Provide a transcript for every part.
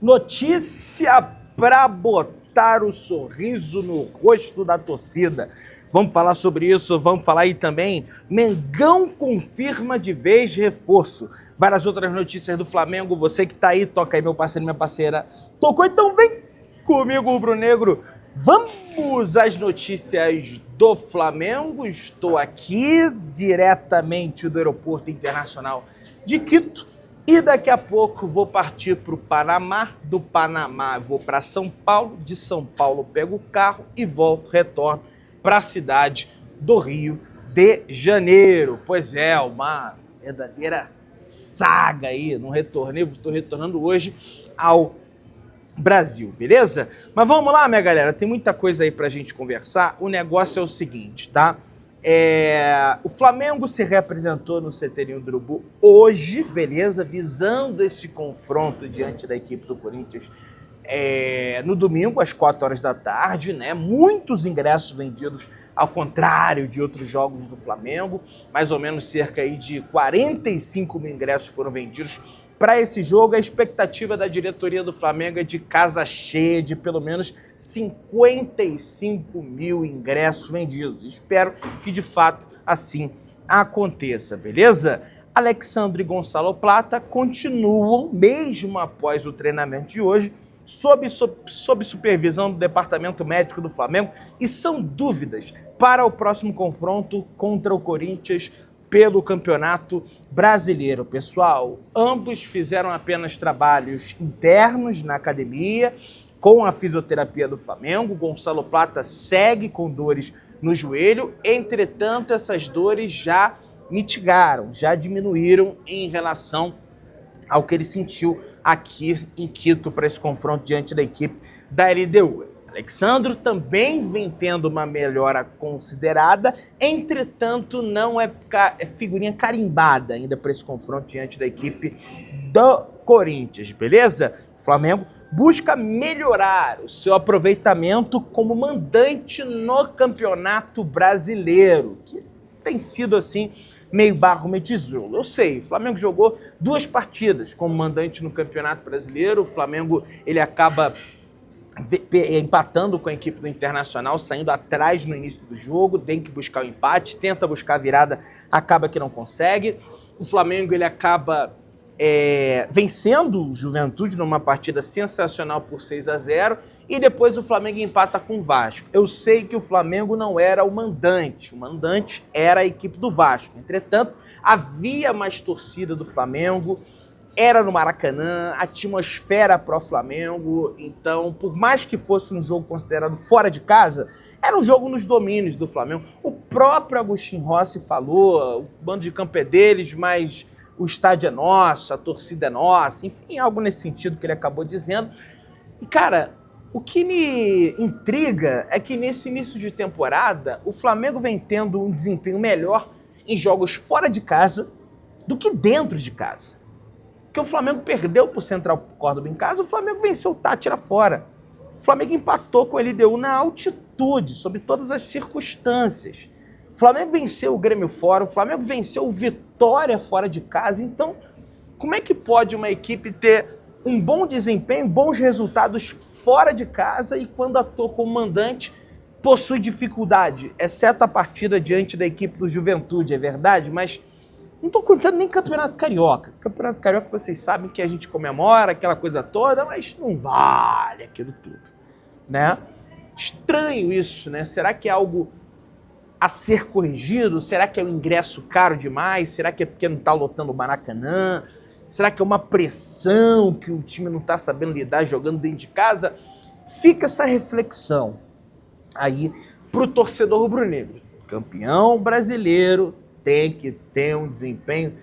Notícia para botar o sorriso no rosto da torcida. Vamos falar sobre isso, vamos falar aí também. Mengão confirma de vez reforço. Várias outras notícias do Flamengo. Você que tá aí, toca aí, meu parceiro, minha parceira. Tocou? Então vem comigo, rubro-negro. Vamos às notícias do Flamengo. Estou aqui diretamente do Aeroporto Internacional de Quito. E daqui a pouco vou partir para o Panamá, do Panamá vou para São Paulo, de São Paulo pego o carro e retorno para a cidade do Rio de Janeiro. Pois é, uma verdadeira saga aí, não retornei, estou retornando hoje ao Brasil, beleza? Mas vamos lá, minha galera, tem muita coisa aí pra gente conversar. O negócio é o seguinte, tá? O Flamengo se representou no CT Ninho do Urubu hoje, beleza? Visando esse confronto diante da equipe do Corinthians no domingo, às 4 horas da tarde, né? Muitos ingressos vendidos, ao contrário de outros jogos do Flamengo. Mais ou menos cerca aí de 45 mil ingressos foram vendidos para esse jogo. A expectativa da diretoria do Flamengo é de casa cheia, de pelo menos 55 mil ingressos vendidos. Espero que de fato assim aconteça, beleza? Alexandre e Gonçalo Plata continuam, mesmo após o treinamento de hoje, sob supervisão do Departamento Médico do Flamengo, e são dúvidas para o próximo confronto contra o Corinthians pelo Campeonato Brasileiro. Pessoal, ambos fizeram apenas trabalhos internos na academia, com a fisioterapia do Flamengo. Gonçalo Plata segue com dores no joelho, entretanto, essas dores já mitigaram, já diminuíram em relação ao que ele sentiu aqui em Quito para esse confronto diante da equipe da LDU. Alexandre também vem tendo uma melhora considerada, entretanto não é figurinha carimbada ainda para esse confronto diante da equipe do Corinthians, beleza? O Flamengo busca melhorar o seu aproveitamento como mandante no Campeonato Brasileiro, que tem sido assim meio barro, meio tijolo. Eu sei, o Flamengo jogou 2 partidas como mandante no Campeonato Brasileiro. O Flamengo ele acaba empatando com a equipe do Internacional, saindo atrás no início do jogo, tem que buscar o empate, tenta buscar a virada, acaba que não consegue. O Flamengo ele acaba vencendo o Juventude numa partida sensacional por 6-0, e depois o Flamengo empata com o Vasco. Eu sei que o Flamengo não era o mandante era a equipe do Vasco. Entretanto, havia mais torcida do Flamengo, era no Maracanã, a atmosfera pró-Flamengo. Então, por mais que fosse um jogo considerado fora de casa, era um jogo nos domínios do Flamengo. O próprio Agostinho Rossi falou, o bando de campo é deles, mas o estádio é nosso, a torcida é nossa, enfim, algo nesse sentido que ele acabou dizendo. E, cara, o que me intriga é que nesse início de temporada, o Flamengo vem tendo um desempenho melhor em jogos fora de casa do que dentro de casa. Porque o Flamengo perdeu para o Central Córdoba em casa, o Flamengo venceu o Tátira fora. O Flamengo empatou com a LDU na altitude, sob todas as circunstâncias. O Flamengo venceu o Grêmio fora, o Flamengo venceu o Vitória fora de casa. Então, como é que pode uma equipe ter um bom desempenho, bons resultados fora de casa, e quando atua como mandante possui dificuldade, exceto a partida diante da equipe do Juventude, é verdade, mas não estou contando nem Campeonato Carioca. Campeonato Carioca vocês sabem que a gente comemora aquela coisa toda, mas não vale aquilo tudo, né? Estranho isso, né? Será que é algo a ser corrigido? Será que é um ingresso caro demais? Será que é porque não está lotando o Maracanã? Será que é uma pressão que o time não está sabendo lidar jogando dentro de casa? Fica essa reflexão aí para o torcedor rubro-negro. Campeão brasileiro tem que ter um desempenho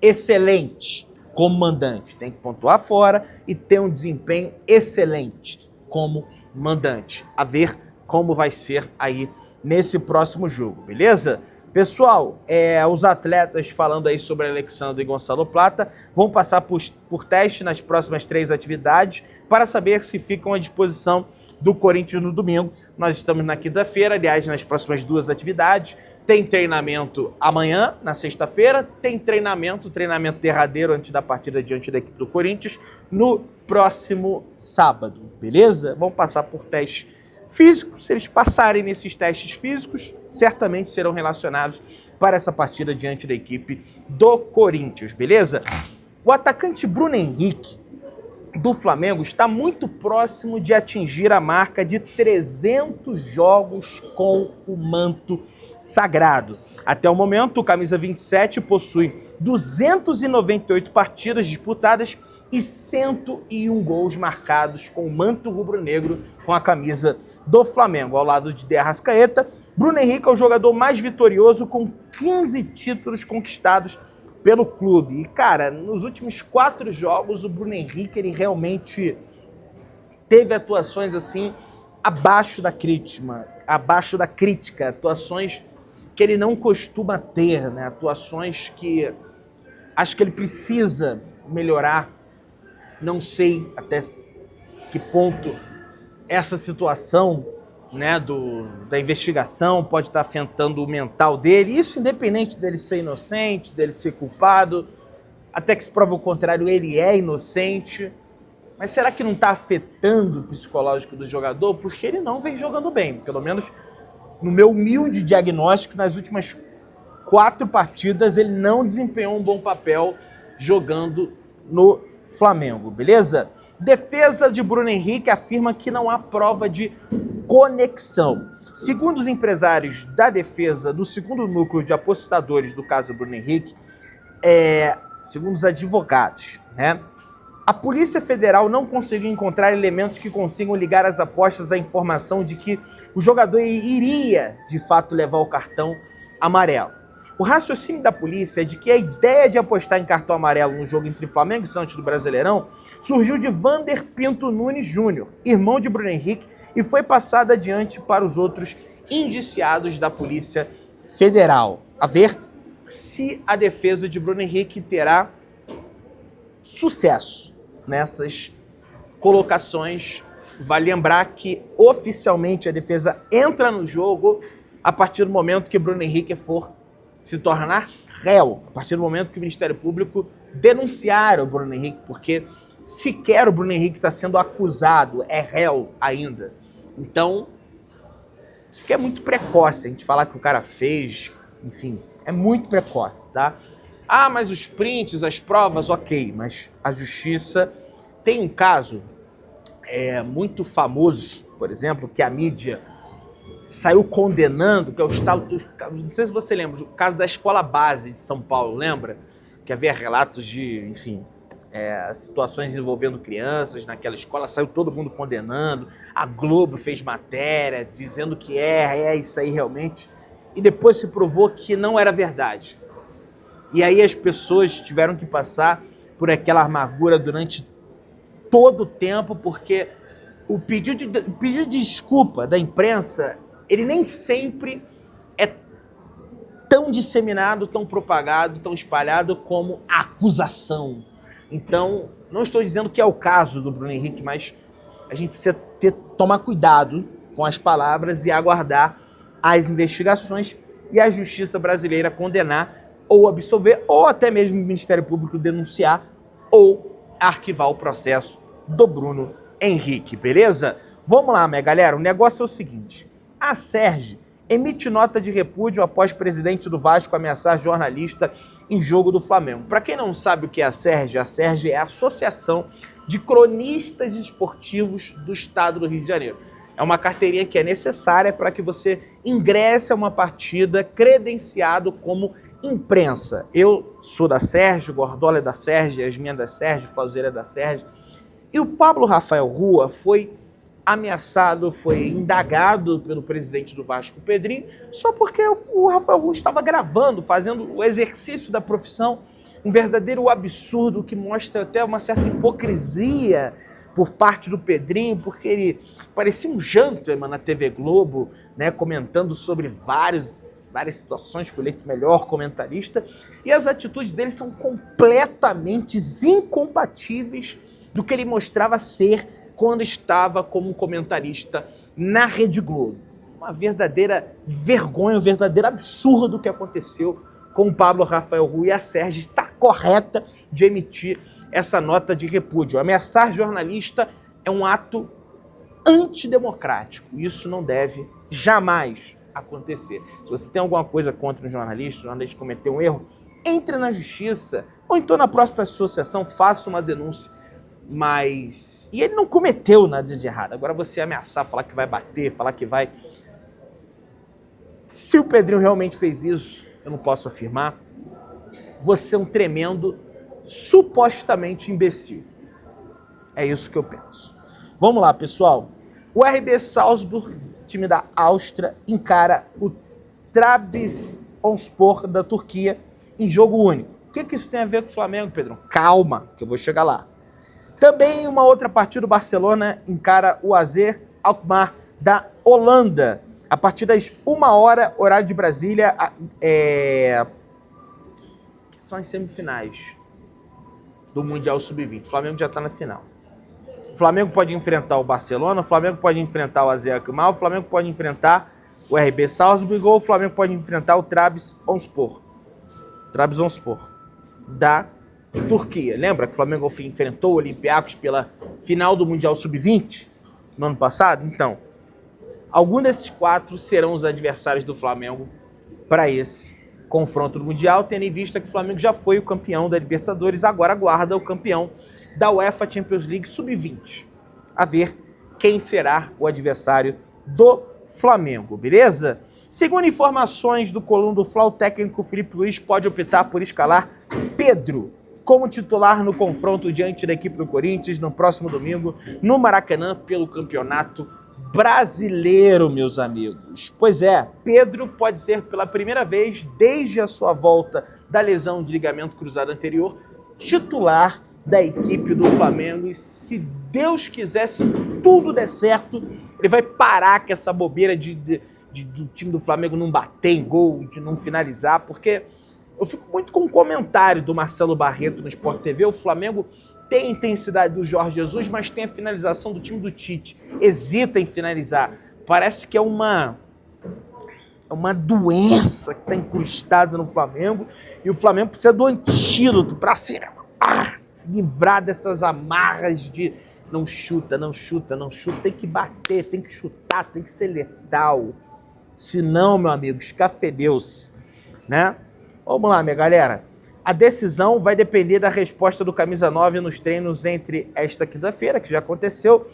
excelente como mandante. Tem que pontuar fora e ter um desempenho excelente como mandante. A ver como vai ser aí nesse próximo jogo, beleza? Pessoal, os atletas, falando aí sobre Alexandre e Gonçalo Plata, vão passar por teste nas próximas 3 atividades para saber se ficam à disposição do Corinthians no domingo. Nós estamos na quinta-feira, aliás, nas próximas 2 atividades. tem treinamento amanhã, na sexta-feira, tem treinamento derradeiro antes da partida diante da equipe do Corinthians, no próximo sábado, beleza? Vão passar por testes físicos, se eles passarem nesses testes físicos, certamente serão relacionados para essa partida diante da equipe do Corinthians, beleza? O atacante Bruno Henrique, do Flamengo, está muito próximo de atingir a marca de 300 jogos com o manto sagrado. Até o momento, o camisa 27 possui 298 partidas disputadas e 101 gols marcados com o manto rubro-negro com a camisa do Flamengo. Ao lado de De Arrascaeta, Bruno Henrique é o jogador mais vitorioso com 15 títulos conquistados pelo clube. E, cara, nos últimos 4 jogos, o Bruno Henrique, ele realmente teve atuações, assim, abaixo da crítica, atuações que ele não costuma ter, né? Atuações que acho que ele precisa melhorar. Não sei até que ponto essa situação, né, da investigação pode estar afetando o mental dele, isso independente dele ser inocente, dele ser culpado, até que se prova o contrário, ele é inocente, mas será que não está afetando o psicológico do jogador? Porque ele não vem jogando bem, pelo menos no meu humilde diagnóstico, nas últimas 4 partidas ele não desempenhou um bom papel jogando no Flamengo, beleza? Defesa de Bruno Henrique afirma que não há prova de conexão. Segundo os empresários da defesa do segundo núcleo de apostadores do caso Bruno Henrique, segundo os advogados, né, a Polícia Federal não conseguiu encontrar elementos que consigam ligar as apostas à informação de que o jogador iria, de fato, levar o cartão amarelo. O raciocínio da polícia é de que a ideia de apostar em cartão amarelo no jogo entre Flamengo e Santos do Brasileirão surgiu de Vander Pinto Nunes Júnior, irmão de Bruno Henrique, e foi passada adiante para os outros indiciados da Polícia Federal. A ver se a defesa de Bruno Henrique terá sucesso nessas colocações. Vale lembrar que oficialmente a defesa entra no jogo a partir do momento que Bruno Henrique for se tornar réu, a partir do momento que o Ministério Público denunciar o Bruno Henrique, porque sequer o Bruno Henrique está sendo acusado, é réu ainda. Então, isso que é muito precoce, a gente falar que o cara fez, enfim, é muito precoce, tá? Ah, mas os prints, as provas, ok, mas a justiça tem um caso muito famoso, por exemplo, que a mídia saiu condenando, que é o estado, não sei se você lembra, o caso da escola base de São Paulo, lembra? Que havia relatos de, enfim, situações envolvendo crianças naquela escola, saiu todo mundo condenando, a Globo fez matéria dizendo que é isso aí realmente, e depois se provou que não era verdade. E aí as pessoas tiveram que passar por aquela amargura durante todo o tempo, porque o pedido de desculpa da imprensa, ele nem sempre é tão disseminado, tão propagado, tão espalhado como a acusação. Então, não estou dizendo que é o caso do Bruno Henrique, mas a gente precisa tomar cuidado com as palavras e aguardar as investigações e a justiça brasileira condenar ou absolver, ou até mesmo o Ministério Público denunciar ou arquivar o processo do Bruno Henrique, beleza? Vamos lá, minha galera, o negócio é o seguinte: a Sérgio emite nota de repúdio após presidente do Vasco ameaçar jornalista em jogo do Flamengo. Para quem não sabe o que é a Sérgio é a Associação de Cronistas Esportivos do Estado do Rio de Janeiro. É uma carteirinha que é necessária para que você ingresse a uma partida credenciado como imprensa. Eu sou da Sérgio, Gordola é da Sérgio, Yasmin é da Sérgio, Falzeira é da Sérgio. E o Pablo Rafael Rua foi ameaçado, foi indagado pelo presidente do Vasco, Pedrinho, só porque o Rafael Rua estava gravando, fazendo o exercício da profissão, um verdadeiro absurdo que mostra até uma certa hipocrisia por parte do Pedrinho, porque ele parecia um gentleman na TV Globo, né, comentando sobre várias situações, foi eleito melhor comentarista, e as atitudes dele são completamente incompatíveis do que ele mostrava ser quando estava como comentarista na Rede Globo. uma verdadeira vergonha, um verdadeiro absurdo o que aconteceu com o Pablo Rafael Rui, e a Sérgio está correta de emitir essa nota de repúdio. Ameaçar jornalista é um ato antidemocrático. Isso não deve jamais acontecer. Se você tem alguma coisa contra um jornalista, o jornalista cometeu um erro, entre na justiça, ou então na própria associação, faça uma denúncia. Mas... E ele não cometeu nada de errado. Agora você ameaçar, falar que vai bater, falar que vai... Se o Pedrinho realmente fez isso, eu não posso afirmar, você é um tremendo, supostamente imbecil. É isso que eu penso. Vamos lá, pessoal. O RB Salzburg, time da Áustria, encara o Trabzonspor da Turquia em jogo único. O que isso tem a ver com o Flamengo, Pedrão? Calma, que eu vou chegar lá. Também uma outra partida, o Barcelona encara o AZ Alkmaar da Holanda. A partir das 1h, horário de Brasília, que são as semifinais do Mundial Sub-20. O Flamengo já está na final. O Flamengo pode enfrentar o Barcelona, o Flamengo pode enfrentar o AZ Alkmaar, o Flamengo pode enfrentar o RB Salzburg, ou o Flamengo pode enfrentar o Trabzonspor da Turquia. Lembra que o Flamengo enfrentou o Olympiacos pela final do Mundial Sub-20 no ano passado? Então, algum desses 4 serão os adversários do Flamengo para esse confronto do Mundial, tendo em vista que o Flamengo já foi o campeão da Libertadores, agora aguarda o campeão da UEFA Champions League Sub-20. A ver quem será o adversário do Flamengo, beleza? Segundo informações do Coluna do Fla, o técnico Felipe Luiz pode optar por escalar Pedro como titular no confronto diante da equipe do Corinthians no próximo domingo no Maracanã pelo Campeonato Brasileiro, meus amigos. Pois é, Pedro pode ser pela primeira vez desde a sua volta da lesão de ligamento cruzado anterior titular da equipe do Flamengo, e se Deus quiser, se tudo der certo, ele vai parar com essa bobeira do time do Flamengo não bater em gol, de não finalizar, porque eu fico muito com o comentário do Marcelo Barreto no Sport TV, o Flamengo tem a intensidade do Jorge Jesus, mas tem a finalização do time do Tite, hesita em finalizar, parece que é uma doença que está incrustada no Flamengo, e o Flamengo precisa do antídoto para se livrar dessas amarras de não chuta, tem que bater, tem que chutar, tem que ser letal. Senão, meu amigo, escafedeu-se, né? Vamos lá, minha galera. A decisão vai depender da resposta do Camisa 9 nos treinos entre esta quinta-feira, que já aconteceu,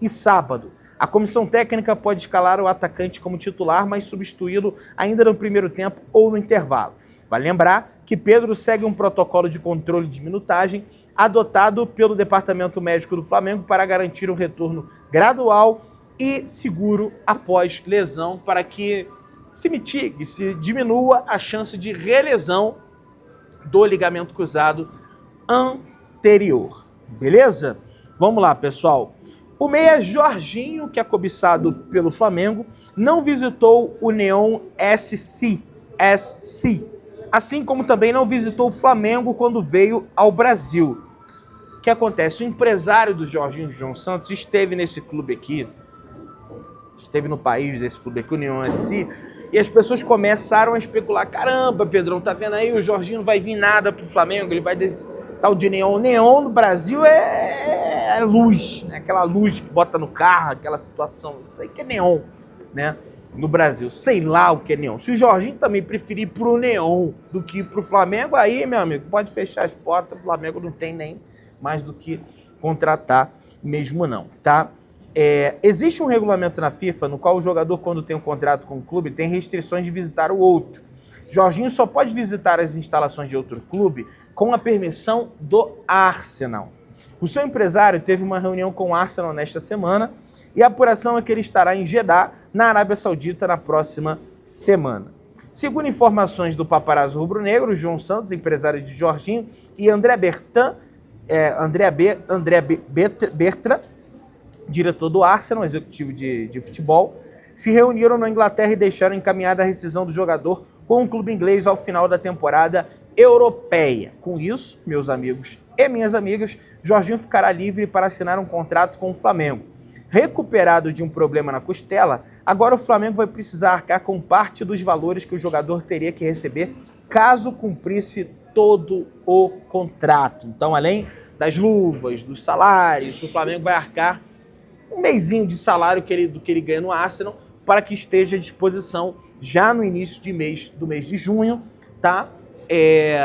e sábado. A comissão técnica pode escalar o atacante como titular, mas substituí-lo ainda no primeiro tempo ou no intervalo. Vale lembrar que Pedro segue um protocolo de controle de minutagem adotado pelo Departamento Médico do Flamengo para garantir um retorno gradual e seguro após lesão, para que se mitigue, se diminua a chance de relesão do ligamento cruzado anterior. Beleza? Vamos lá, pessoal. O meia Jorginho, que é cobiçado pelo Flamengo, não visitou o Neon SC, assim como também não visitou o Flamengo quando veio ao Brasil. O que acontece? O empresário do Jorginho, João Santos, esteve nesse clube aqui, esteve no país desse clube aqui, o Neon SC, e as pessoas começaram a especular, caramba, Pedrão, tá vendo aí, o Jorginho não vai vir nada pro Flamengo, ele vai tal de neon. Neon no Brasil é luz, né? Aquela luz que bota no carro, aquela situação, isso aí que é neon, né? No Brasil, sei lá o que é neon. Se o Jorginho também preferir pro neon do que pro Flamengo, aí, meu amigo, pode fechar as portas, o Flamengo não tem nem mais do que contratar mesmo não, tá? Existe um regulamento na FIFA no qual o jogador, quando tem um contrato com o clube, tem restrições de visitar o outro. Jorginho só pode visitar as instalações de outro clube com a permissão do Arsenal. O seu empresário teve uma reunião com o Arsenal nesta semana e a apuração é que ele estará em Jeddah, na Arábia Saudita, na próxima semana. Segundo informações do paparazzo rubro-negro, João Santos, empresário de Jorginho, e André Bertrand, diretor do Arsenal, executivo de futebol, se reuniram na Inglaterra e deixaram encaminhada a rescisão do jogador com o clube inglês ao final da temporada europeia. Com isso, meus amigos e minhas amigas, Jorginho ficará livre para assinar um contrato com o Flamengo. Recuperado de um problema na costela, agora o Flamengo vai precisar arcar com parte dos valores que o jogador teria que receber caso cumprisse todo o contrato. Então, além das luvas, dos salários, o Flamengo vai arcar um mesinho de salário do que ele ganha no Arsenal para que esteja à disposição já no início do mês de junho, tá? E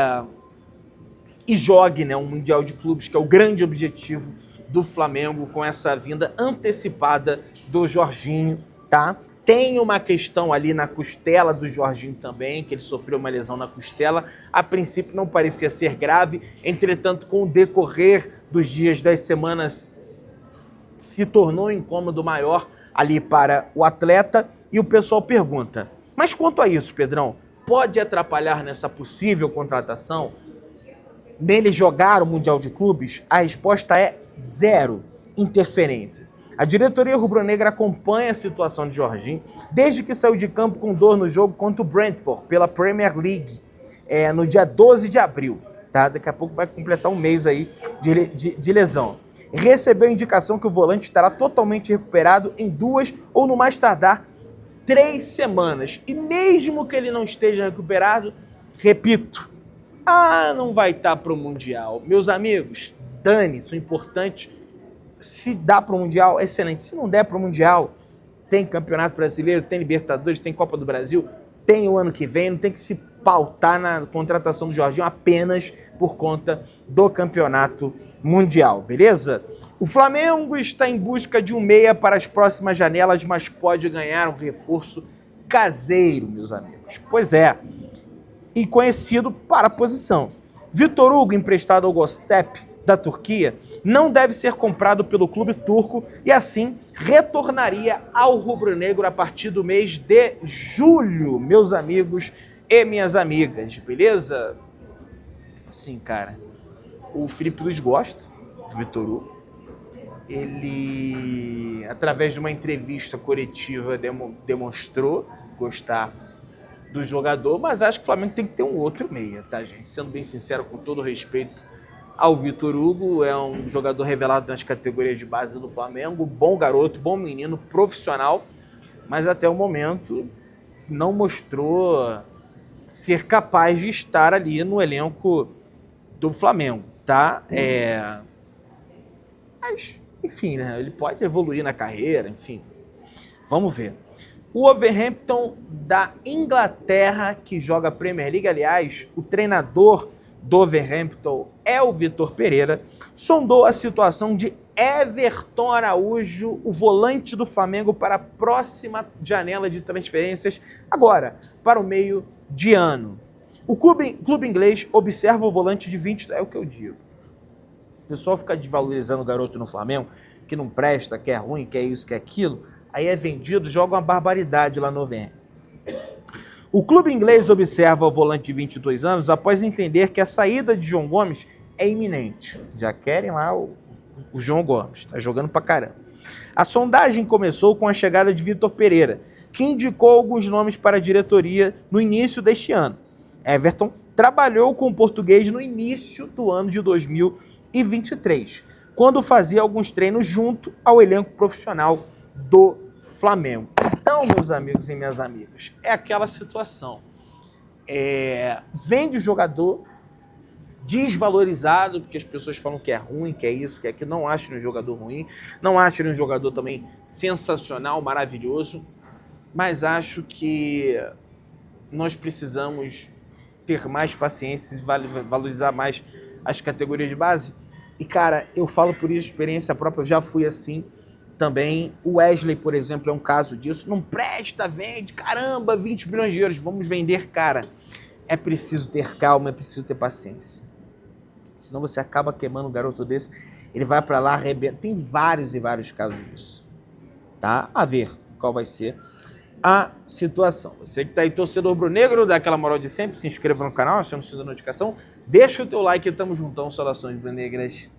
jogue, né, um Mundial de Clubes, que é o grande objetivo do Flamengo com essa vinda antecipada do Jorginho, tá? Tem uma questão ali na costela do Jorginho também, que ele sofreu uma lesão na costela. A princípio não parecia ser grave, entretanto, com o decorrer dos dias, das semanas, se tornou um incômodo maior ali para o atleta. E o pessoal pergunta, mas quanto a isso, Pedrão, pode atrapalhar nessa possível contratação? Nele jogar o Mundial de Clubes? A resposta é zero interferência. A diretoria rubro-negra acompanha a situação de Jorginho desde que saiu de campo com dor no jogo contra o Brentford pela Premier League no dia 12 de abril. Tá? Daqui a pouco vai completar um mês aí de lesão. Recebeu a indicação que o volante estará totalmente recuperado em 2 ou no mais tardar 3 semanas. E mesmo que ele não esteja recuperado, repito, não vai estar para o Mundial. Meus amigos, dane-se, o importante, se dá para o Mundial, excelente. Se não der para o Mundial, tem Campeonato Brasileiro, tem Libertadores, tem Copa do Brasil, tem o ano que vem, não tem que se pautar na contratação do Jorginho apenas por conta do Campeonato Mundial, beleza? O Flamengo está em busca de um meia para as próximas janelas, mas pode ganhar um reforço caseiro, meus amigos. Pois é, e conhecido para a posição. Vitor Hugo, emprestado ao Göztepe da Turquia, não deve ser comprado pelo clube turco e assim retornaria ao rubro-negro a partir do mês de julho, meus amigos e minhas amigas, beleza? Assim, cara, o Felipe Luiz gosta do Vitor Hugo. Ele, através de uma entrevista coletiva, demonstrou gostar do jogador, mas acho que o Flamengo tem que ter um outro meia, tá, gente? Sendo bem sincero, com todo respeito ao Vitor Hugo, é um jogador revelado nas categorias de base do Flamengo, bom garoto, bom menino, profissional, mas até o momento não mostrou ser capaz de estar ali no elenco do Flamengo, tá? Mas, enfim, né? Ele pode evoluir na carreira, enfim. Vamos ver. O Wolverhampton da Inglaterra, que joga a Premier League, aliás, o treinador do Wolverhampton é o Vitor Pereira, sondou a situação de Everton Araújo, o volante do Flamengo, para a próxima janela de transferências, agora, para o meio de ano. O clube inglês observa o volante de 20, é o que eu digo. O pessoal fica desvalorizando o garoto no Flamengo, que não presta, que é ruim, que é isso, que é aquilo, aí é vendido, joga uma barbaridade lá no Wolverhampton. O clube inglês observa o volante de 22 anos após entender que a saída de João Gomes é iminente. Já querem lá o João Gomes, tá jogando pra caramba. A sondagem começou com a chegada de Vitor Pereira, que indicou alguns nomes para a diretoria no início deste ano. Everton trabalhou com o português no início do ano de 2023, quando fazia alguns treinos junto ao elenco profissional do Flamengo. Então, meus amigos e minhas amigas, é aquela situação. Vende o jogador desvalorizado, porque as pessoas falam que é ruim, que é isso, que é aquilo. Não acho ele um jogador ruim, não acho ele um jogador também sensacional, maravilhoso, mas acho que nós precisamos ter mais paciência e valorizar mais as categorias de base. E, cara, eu falo por experiência própria, eu já fui assim também. O Wesley, por exemplo, é um caso disso. Não presta, vende, caramba, 20 milhões de euros, vamos vender, cara. É preciso ter calma, é preciso ter paciência. Senão você acaba queimando um garoto desse, ele vai pra lá, arrebenta. Tem vários e vários casos disso, tá? A ver qual vai ser a situação. Você que tá aí, torcedor rubro-negro, dá aquela moral de sempre, se inscreva no canal, aciona o sininho da notificação, deixa o teu like e tamo juntão. Saudações rubro-negras.